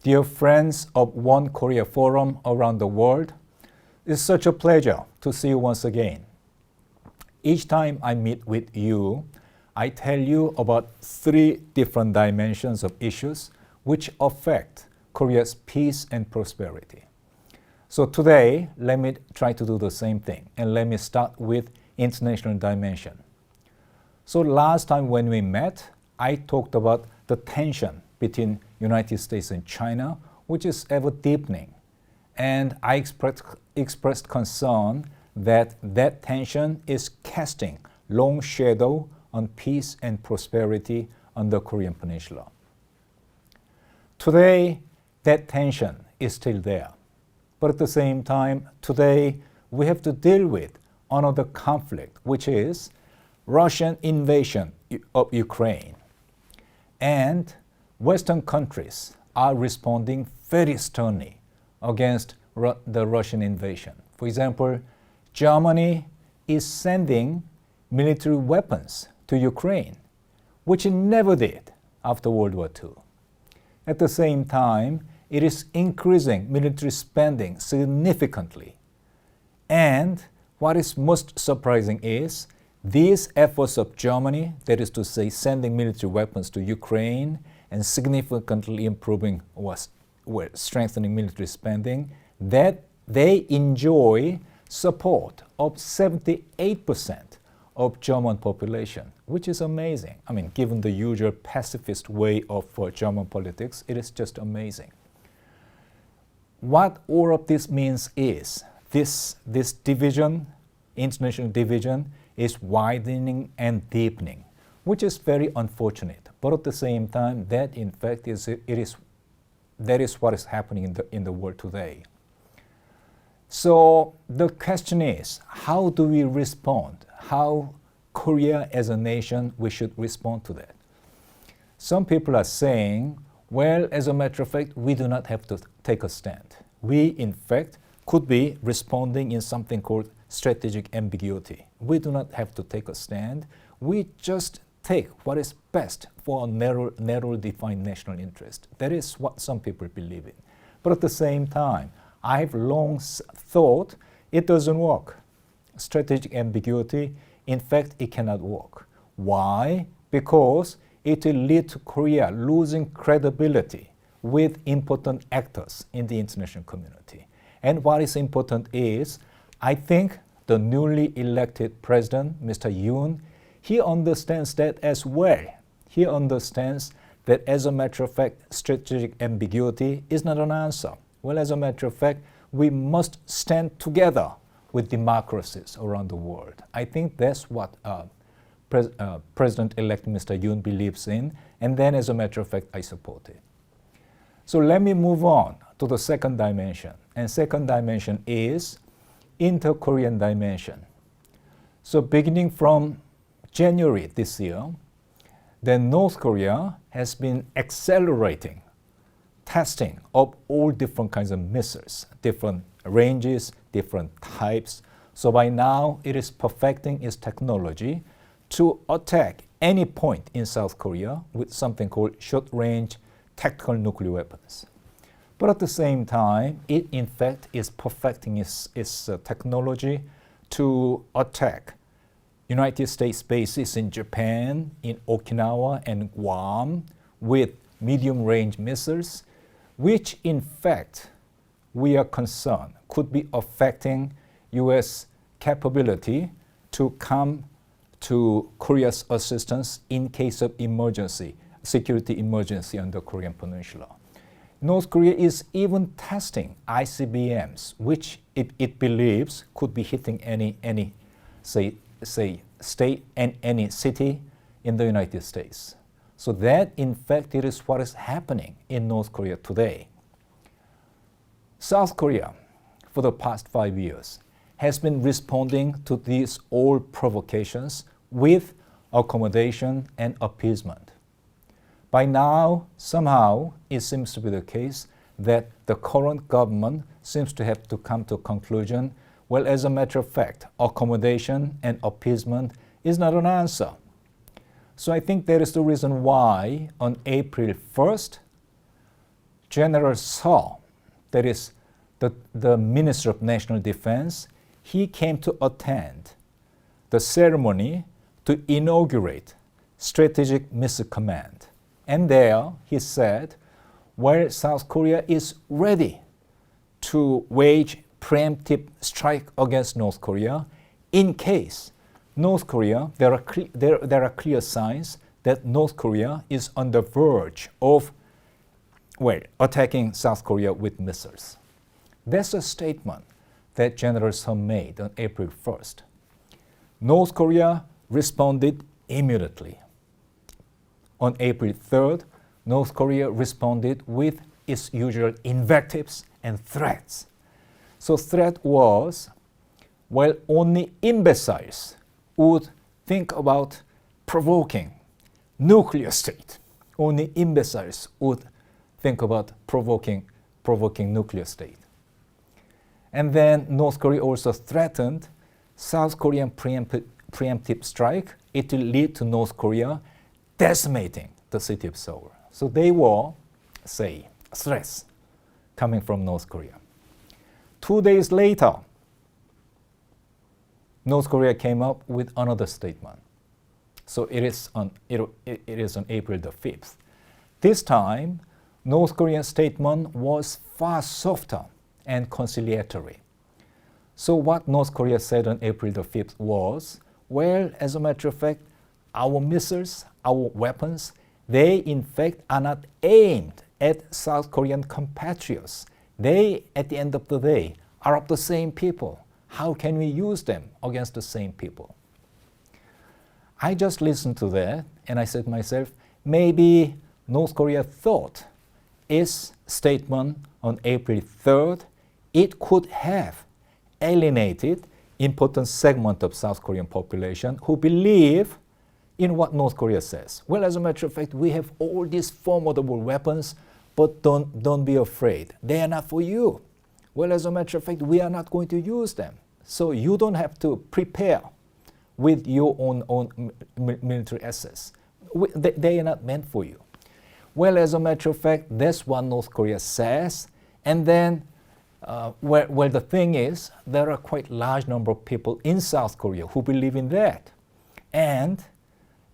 Dear friends of One Korea Forum around the world, it's such a pleasure to see you once again. Each time I meet with you, I tell you about 3 different dimensions of issues which affect Korea's peace and prosperity. So today, let me try to do the same thing, and let me start with international dimension. So last time when we met, I talked about the tension between United States and China, which is ever deepening. And I expressed concern that that tension is casting long shadow on peace and prosperity on the Korean peninsula. Today, that tension is still there. But at the same time, today, we have to deal with another conflict, which is Russian invasion of Ukraine. And Western countries are responding very sternly against the Russian invasion. For example, Germany is sending military weapons to Ukraine, which it never did after World War II. At the same time, it is increasing military spending significantly. And what is most surprising is these efforts of Germany, that is to say sending military weapons to Ukraine and significantly improving or strengthening military spending, that they enjoy support of 78% of German population, which is amazing. I mean, given the usual pacifist way of German politics, it is just amazing. What all of this means is this division, international division, is widening and deepening, which is very unfortunate. But at the same time, that in fact that is what is happening in the world today. So the question is, how do we respond? How Korea as a nation, we should respond to that? Some people are saying, well, as a matter of fact, we do not have to take a stand. We, in fact, could be responding in something called strategic ambiguity. We do not have to take a stand. We just take what is best for a narrow defined national interest. That is what some people believe in. But at the same time, I've long thought it doesn't work. Strategic ambiguity, in fact, it cannot work. Why? Because it will lead to Korea losing credibility with important actors in the international community. And what is important is, I think the newly elected president, Mr. Yoon, he understands that as well. He understands that as a matter of fact, strategic ambiguity is not an answer. Well, as a matter of fact, we must stand together with democracies around the world. I think that's what President-elect Mr. Yoon believes in, and then as a matter of fact, I support it. So let me move on to the second dimension. And second dimension is Interkorean Dimension. So beginning from January this year, then North Korea has been accelerating testing of all different kinds of missiles, different ranges, different types. So by now, it is perfecting its technology to attack any point in South Korea with something called short-range tactical nuclear weapons. But at the same time, it in fact is perfecting its technology to attack United States bases in Japan, in Okinawa and Guam with medium-range missiles, which in fact we are concerned could be affecting U.S. capability to come to Korea's assistance in case of emergency, security emergency on the Korean peninsula. North Korea is even testing ICBMs, which it believes could be hitting any state and any city in the United States. So that, in fact, it is what is happening in North Korea today. South Korea, for the past 5 years, has been responding to these old provocations with accommodation and appeasement. By now, somehow, it seems to be the case that the current government seems to have to come to a conclusion, well, as a matter of fact, accommodation and appeasement is not an answer. So I think that is the reason why on April 1st, General Seo, that is the Minister of National Defense, he came to attend the ceremony to inaugurate Strategic Missile Command. And there he said, well, South Korea is ready to wage preemptive strike against North Korea in case North Korea, there are clear signs that North Korea is on the verge of, well, attacking South Korea with missiles. That's a statement that General Seo made on April 1st. North Korea responded immediately. On April 3rd, North Korea responded with its usual invectives and threats. So threat was, well, only imbeciles would think about provoking nuclear state. Only imbeciles would think about provoking nuclear state. And then North Korea also threatened South Korean preemptive strike. It will lead to North Korea decimating the city of Seoul. So they were, say, threats coming from North Korea. 2 days later, North Korea came up with another statement. So it is on April the 5th. This time, North Korean statement was far softer and conciliatory. So what North Korea said on April the 5th was, well, as a matter of fact, our missiles, our weapons, they in fact are not aimed at South Korean compatriots. They, at the end of the day, are of the same people. How can we use them against the same people? I just listened to that and I said to myself, maybe North Korea thought its statement on April 3rd, it could have alienated important segment of South Korean population who believe in what North Korea says. Well, as a matter of fact, we have all these formidable weapons, but don't be afraid. They are not for you. Well, as a matter of fact, we are not going to use them. So you don't have to prepare with your own military assets. They are not meant for you. Well, as a matter of fact, that's what North Korea says. And then, well, the thing is, there are quite large number of people in South Korea who believe in that. And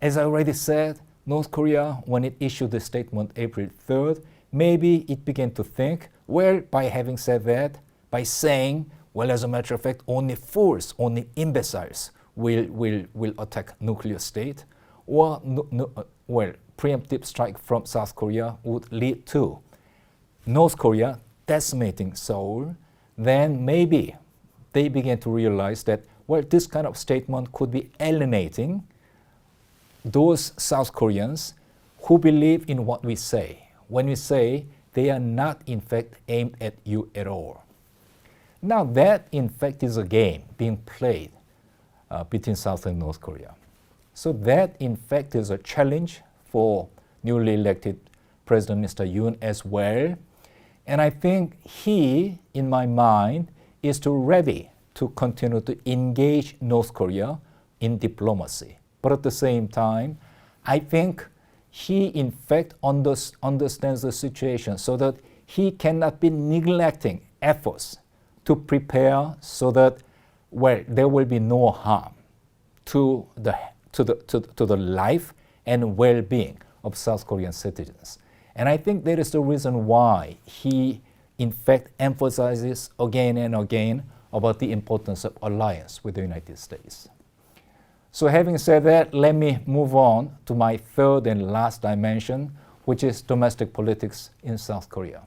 as I already said, North Korea, when it issued the statement April 3rd, maybe it began to think, well, by having said that, by saying, well, as a matter of fact, only fools, only imbeciles will attack nuclear state, or well, preemptive strike from South Korea would lead to North Korea decimating Seoul, then maybe they began to realize that, well, this kind of statement could be alienating those South Koreans who believe in what we say, when we say they are not in fact aimed at you at all. Now that in fact is a game being played between South and North Korea. So that in fact is a challenge for newly elected President Mr. Yoon as well. And I think he, in my mind, is ready to continue to engage North Korea in diplomacy. But at the same time, I think he in fact understands the situation so that he cannot be neglecting efforts to prepare so that, well, there will be no harm to the life and well-being of South Korean citizens. And I think that is the reason why he in fact emphasizes again and again about the importance of alliance with the United States. So having said that, let me move on to my third and last dimension, which is domestic politics in South Korea.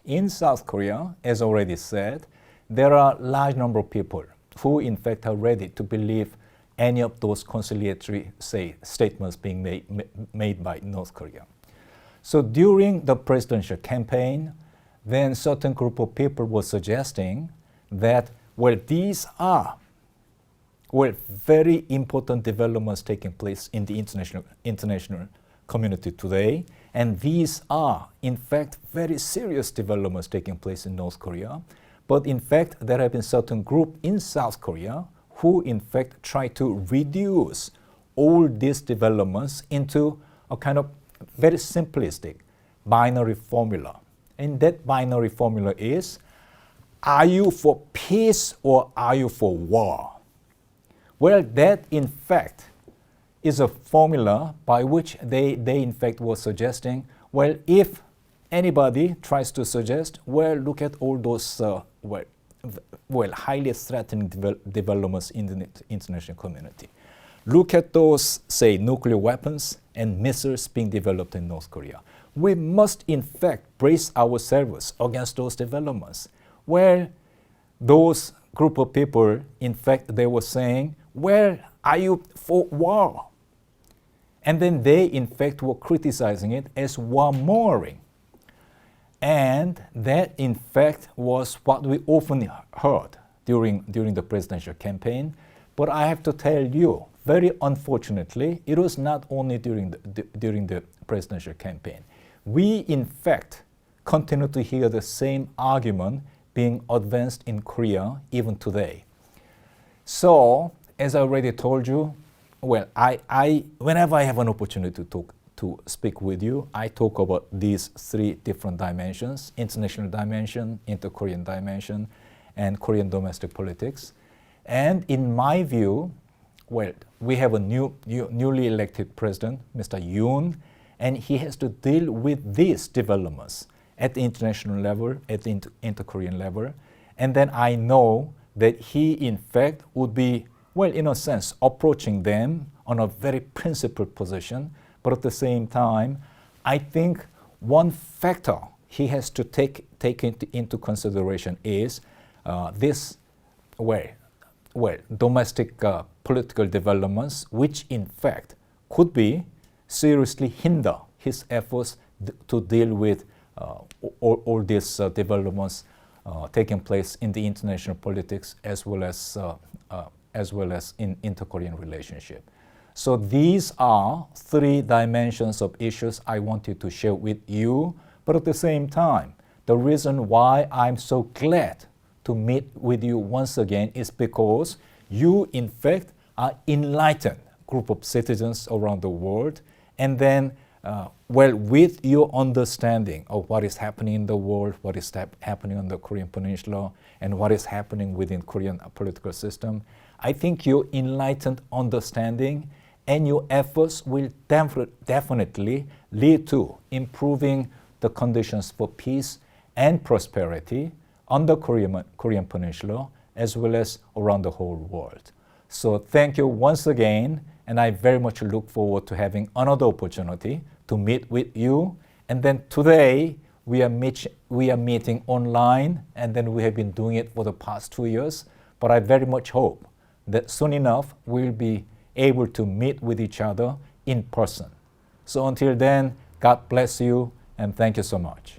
In South Korea, as already said, there are a large number of people who in fact are ready to believe any of those conciliatory, say, statements being made by North Korea. So during the presidential campaign, then certain group of people were suggesting that, well, these are very important developments taking place in the international community today, and these are, in fact, very serious developments taking place in North Korea. But in fact, there have been certain groups in South Korea who, in fact, try to reduce all these developments into a kind of very simplistic, binary formula. And that binary formula is, are you for peace or are you for war? Well, that in fact is a formula by which they in fact were suggesting, well, if anybody tries to suggest, well, look at all those highly threatening developments in the international community. Look at those, say, nuclear weapons and missiles being developed in North Korea. We must, in fact, brace ourselves against those developments. Well, those group of people, in fact, they were saying, well, are you for war? And then they, in fact, were criticizing it as warmongering. And that, in fact, was what we often heard during the presidential campaign. But I have to tell you, very unfortunately, it was not only during the presidential campaign. We, in fact, continue to hear the same argument being advanced in Korea even today. So, as I already told you, well, I whenever I have an opportunity to speak with you, I talk about these three different dimensions: international dimension, inter-Korean dimension, and Korean domestic politics. And in my view, well, we have a newly elected president, Mr. Yoon, and he has to deal with these developments at the international level, at the inter-Korean level. And then I know that he, in fact, would be, well, in a sense, approaching them on a very principled position. But at the same time, I think one factor he has to take into consideration is this, domestic political developments, which in fact could be seriously hinder his efforts to deal with all these developments taking place in the international politics as well as in inter-Korean relationship. So these are three dimensions of issues I wanted to share with you. But at the same time, the reason why I'm so glad to meet with you once again is because you, in fact, are enlightened group of citizens around the world. And then, with your understanding of what is happening in the world, what is happening on the Korean Peninsula, and what is happening within Korean political system, I think your enlightened understanding and your efforts will definitely lead to improving the conditions for peace and prosperity on the Korean Peninsula as well as around the whole world. So thank you once again, and I very much look forward to having another opportunity to meet with you. And then today we are meeting online, and then we have been doing it for the past 2 years. But I very much hope that soon enough we'll be able to meet with each other in person. So until then, God bless you and thank you so much.